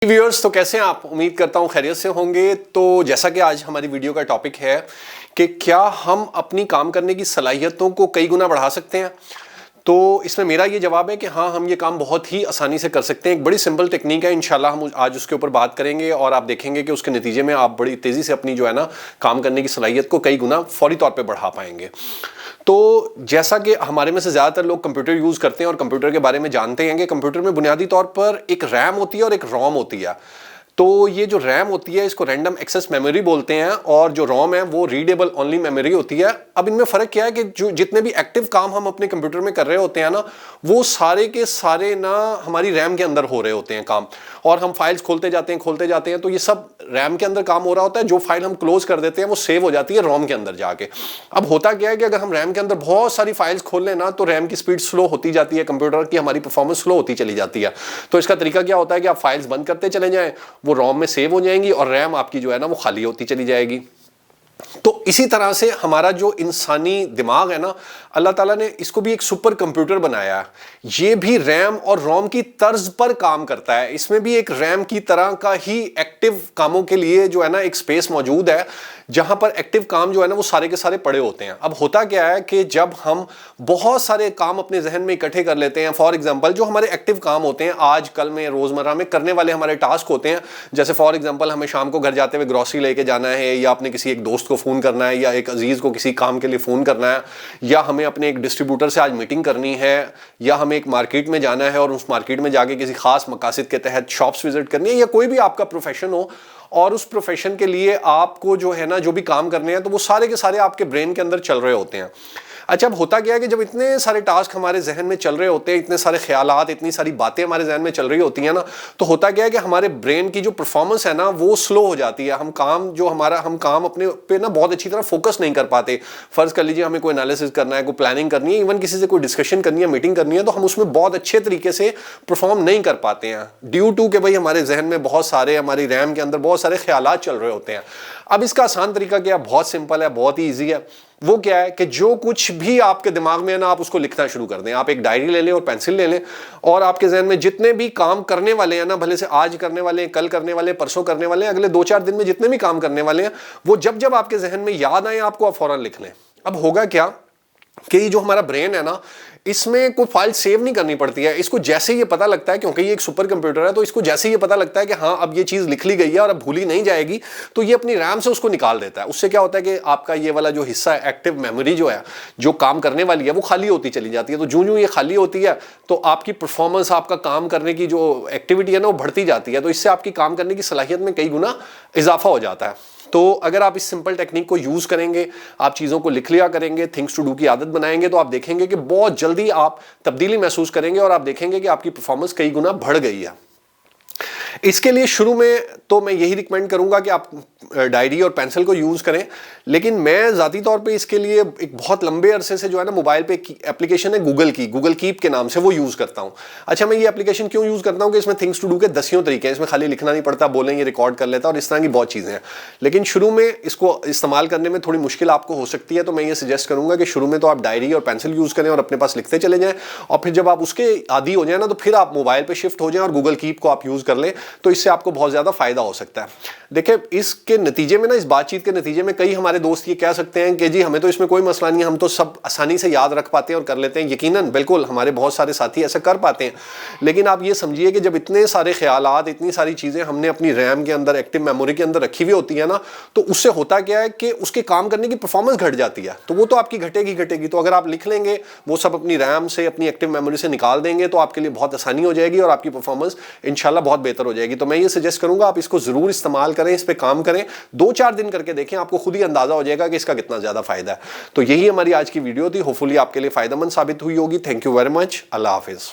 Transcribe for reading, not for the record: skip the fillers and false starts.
Viewers, तो कैसे हैं आप? उम्मीद करता हूं खैरियत से होंगे। तो जैसा कि आज हमारी वीडियो का टॉपिक है कि क्या हम अपनी काम करने की सलाहियतों को कई गुना बढ़ा सकते हैं, तो इसमें मेरा ये जवाब है कि हाँ, हम ये काम बहुत ही आसानी से कर सकते हैं। एक बड़ी सिंपल टेक्निक है, इंशाल्लाह हम आज उसके ऊपर बात करेंगे और आप देखेंगे कि उसके नतीजे में आप बड़ी तेज़ी से अपनी जो है ना काम करने की सलाहियत को कई गुना फौरी तौर पे बढ़ा पाएंगे। तो जैसा कि हमारे में से ज़्यादातर लोग कंप्यूटर यूज़ करते हैं और कंप्यूटर के बारे में जानते हैं कि कंप्यूटर में बुनियादी तौर पर एक रैम होती है और एक रोम होती है। तो ये जो रैम होती है इसको रैंडम एक्सेस मेमोरी बोलते हैं और जो रोम है वो रीडेबल ओनली मेमोरी होती है। अब इनमें फ़र्क क्या है कि जो जितने भी एक्टिव काम हम अपने कंप्यूटर में कर रहे होते हैं ना, वो सारे के सारे ना हमारी रैम के अंदर हो रहे होते हैं काम, और हम फाइल्स खोलते जाते हैं, तो ये सब रैम के अंदर काम हो रहा होता है। जो फाइल हम क्लोज कर देते हैं वो सेव हो जाती है रोम के अंदर जाके। अब होता क्या है कि अगर हम रैम के अंदर बहुत सारी फाइल्स खोल लें ना, तो रैम की स्पीड स्लो होती जाती है, कंप्यूटर की हमारी परफॉर्मेंस स्लो होती चली जाती है। तो इसका तरीका क्या होता है कि आप फाइल्स बंद करते चले जाएं, वो रोम में सेव हो जाएंगी और रैम आपकी जो है ना वो खाली होती चली जाएगी। तो इसी तरह से हमारा जो इंसानी दिमाग है ना, अल्लाह ताला ने इसको भी एक सुपर कंप्यूटर बनाया है। ये भी रैम और रोम की तर्ज पर काम करता है। इसमें भी एक रैम की तरह का ही एक्टिव कामों के लिए जो है ना एक स्पेस मौजूद है, जहां पर एक्टिव काम जो है ना वो सारे के सारे पड़े होते हैं। अब होता क्या है कि जब हम बहुत सारे काम अपने जहन में इकट्ठे कर लेते हैं, फॉर एग्जांपल जो हमारे एक्टिव काम होते हैं आज कल में रोजमर्रा में करने वाले हमारे टास्क होते हैं, जैसे फॉर एग्जांपल हमें शाम को घर जाते हुए ग्रोसरी लेके जाना है, या अपने किसी एक दोस्त को फोन करना है, या एक अजीज को किसी काम के लिए फोन करना है, या हमें अपने एक डिस्ट्रीब्यूटर से आज मीटिंग करनी है, या हमें एक मार्केट में जाना है और उस मार्केट में जाके किसी खास मकासद के तहत शॉप्स विजिट करनी है, या कोई भी आपका प्रोफेशन हो और उस प्रोफेशन के लिए आपको जो है ना जो भी काम करने हैं, तो वो सारे के सारे आपके ब्रेन के अंदर चल रहे होते हैं। अच्छा, अब होता क्या है कि जब इतने सारे टास्क हमारे जहन में चल रहे होते हैं, इतने सारे ख्यालात, इतनी सारी बातें हमारे जहन में चल रही होती हैं ना, तो होता क्या है कि हमारे ब्रेन की जो परफॉर्मेंस है ना वो स्लो हो जाती है। हम काम अपने पे ना बहुत अच्छी तरह फोकस नहीं कर पाते। फर्ज कर लीजिए हमें कोई एनालिसिस करना है, कोई प्लानिंग करनी है, इवन किसी से कोई डिस्कशन करनी है, मीटिंग करनी है, तो हम उसमें बहुत अच्छे तरीके से परफॉर्म नहीं कर पाते हैं, ड्यू टू कि भाई हमारे जहन में बहुत सारे, हमारी रैम के अंदर बहुत सारे ख्यालात चल रहे होते हैं। अब इसका आसान तरीका क्या है? बहुत सिंपल है, बहुत ही ईजी है। वो क्या है कि जो कुछ भी आपके दिमाग में है ना, आप उसको लिखना शुरू कर दें। आप एक डायरी ले लें और पेंसिल ले लें, और आपके जहन में जितने भी काम करने वाले हैं ना, भले से आज करने वाले हैं, कल करने वाले हैं, परसों करने वाले हैं, अगले 2-4 दिन में जितने भी काम करने वाले हैं, वो जब जब आपके जहन में याद आए आपको आप फौरन लिख लें। अब होगा क्या कि जो हमारा ब्रेन है ना, इसमें कोई फाइल सेव नहीं करनी पड़ती है। इसको जैसे ये पता लगता है, क्योंकि ये एक सुपर कंप्यूटर है, तो इसको जैसे ये पता लगता है कि हाँ अब ये चीज़ लिख ली गई है और अब भूली नहीं जाएगी, तो ये अपनी रैम से उसको निकाल देता है। उससे क्या होता है कि आपका ये वाला जो हिस्सा है, एक्टिव मेमोरी जो है, जो काम करने वाली है, वो खाली होती चली जाती है। तो जो ये खाली होती है तो आपकी परफॉर्मेंस, आपका काम करने की जो एक्टिविटी है ना वो बढ़ती जाती है। तो इससे आपकी काम करने की सलाहियत में कई गुना इजाफा हो जाता है। तो अगर आप इस सिंपल टेक्निक को यूज करेंगे, आप चीज़ों को लिख लिया करेंगे, थिंग्स टू डू की आदत बनाएंगे, तो आप देखेंगे कि बहुत जल्दी आप तब्दीली महसूस करेंगे और आप देखेंगे कि आपकी परफॉर्मेंस कई गुना बढ़ गई है। इसके लिए शुरू में तो मैं यही रिकमेंड करूंगा कि आप डायरी और पेंसिल को यूज़ करें, लेकिन मैं ज़ाती तौर पे इसके लिए एक बहुत लंबे अरसे से जो है ना मोबाइल पे एप्लीकेशन है गूगल कीप के नाम से, वो यूज़ करता हूँ। अच्छा, मैं ये एप्लीकेशन क्यों यूज़ करता हूँ कि इसमें थिंग्स टू डू के 10 तरीके हैं। इसमें खाली लिखना नहीं पड़ता, बोलेंगे रिकॉर्ड कर लेता, और इस तरह की बहुत चीज़ें हैं। लेकिन शुरू में इसको इस्तेमाल करने में थोड़ी मुश्किल आपको हो सकती है, तो मैं ये सजेस्ट करूँगा कि शुरू में तो आप डायरी और पेंसिल यूज़ करें और अपने पास लिखते चले जाएँ, और फिर जब आप उसके आदी हो जाए ना, तो फिर आप मोबाइल पर शिफ्ट हो जाएँ और गूगल कीप को आप यूज़ कर लें, तो इससे आपको बहुत ज़्यादा फायदा हो सकता है। देखिए, इसके नतीजे में ना, इस बातचीत के नतीजे में कई हमारे दोस्त ये कह सकते हैं कि जी हमें तो इसमें कोई मसला नहीं है, हम तो सब आसानी से याद रख पाते हैं और कर लेते हैं। यकीनन बिल्कुल हमारे बहुत सारे साथी ऐसा कर पाते हैं, लेकिन आप ये समझिए कि जब इतने सारे ख्यालात, इतनी सारी चीज़ें हमने अपनी रैम के अंदर, एक्टिव मेमोरी के अंदर रखी हुई होती है ना, तो उससे होता क्या है कि उसके काम करने की परफॉर्मेंस घट जाती है। तो वो तो आपकी घटेगी। तो अगर आप लिख लेंगे, वो सब अपनी रैम से, अपनी एक्टिव मेमोरी से निकाल देंगे, तो आपके लिए बहुत आसानी हो जाएगी और आपकी परफॉर्मेंस इंशाल्लाह बहुत बेहतर हो जाएगी। तो मैं ये सजेस्ट करूंगा आप इसको जरूर इस्तेमाल करें, इस पे काम करें, 2-4 दिन करके देखें, आपको खुद ही अंदाजा हो जाएगा कि इसका कितना ज्यादा फायदा है। तो यही हमारी आज की वीडियो थी, होपफुली आपके लिए फायदेमंद साबित हुई होगी। Thank you very much. Allah Hafiz.